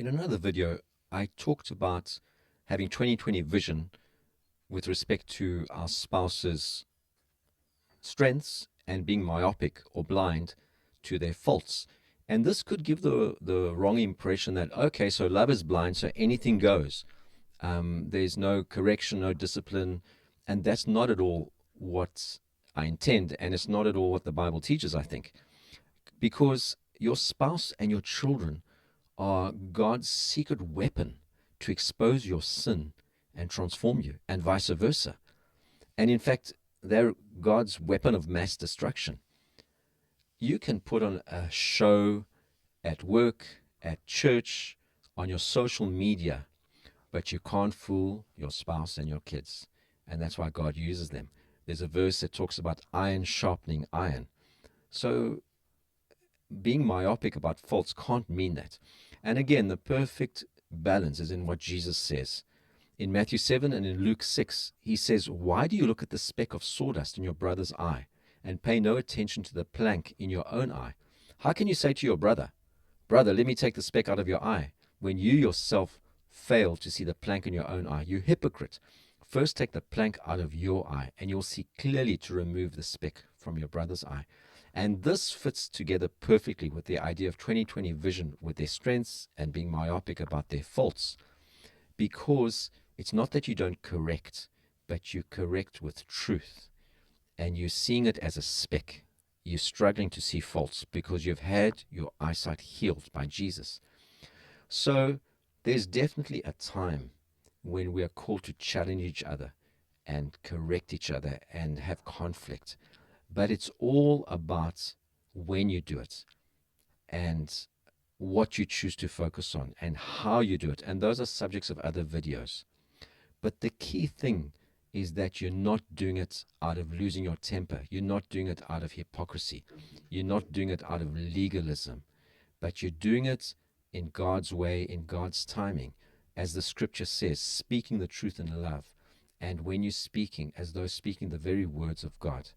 In another video, I talked about having 20/20 vision with respect to our spouse's strengths and being myopic or blind to their faults. And this could give the wrong impression that, okay, so love is blind, so anything goes. There's no correction, no discipline. And that's not at all what I intend. And it's not at all what the Bible teaches, I think. Because your spouse and your children are God's secret weapon to expose your sin and transform you, and vice versa. And in fact, they're God's weapon of mass destruction. You can put on a show at work, at church, on your social media, but you can't fool your spouse and your kids. And that's why God uses them. There's a verse that talks about iron sharpening iron. So being myopic about faults can't mean that. And again, the perfect balance is in what Jesus says. In Matthew 7 and in Luke 6, he says, "Why do you look at the speck of sawdust in your brother's eye and pay no attention to the plank in your own eye? How can you say to your brother, 'Brother, let me take the speck out of your eye,' when you yourself fail to see the plank in your own eye? You hypocrite. First take the plank out of your eye, and you'll see clearly to remove the speck from your brother's eye." And this fits together perfectly with the idea of 20/20 vision with their strengths and being myopic about their faults. Because it's not that you don't correct, but you correct with truth. And you're seeing it as a speck. You're struggling to see faults because you've had your eyesight healed by Jesus. So there's definitely a time when we are called to challenge each other and correct each other and have conflict. But it's all about when you do it and what you choose to focus on and how you do it. And those are subjects of other videos. But the key thing is that you're not doing it out of losing your temper. You're not doing it out of hypocrisy. You're not doing it out of legalism. But you're doing it in God's way, in God's timing. As the scripture says, speaking the truth in love. And when you're speaking, as though speaking the very words of God.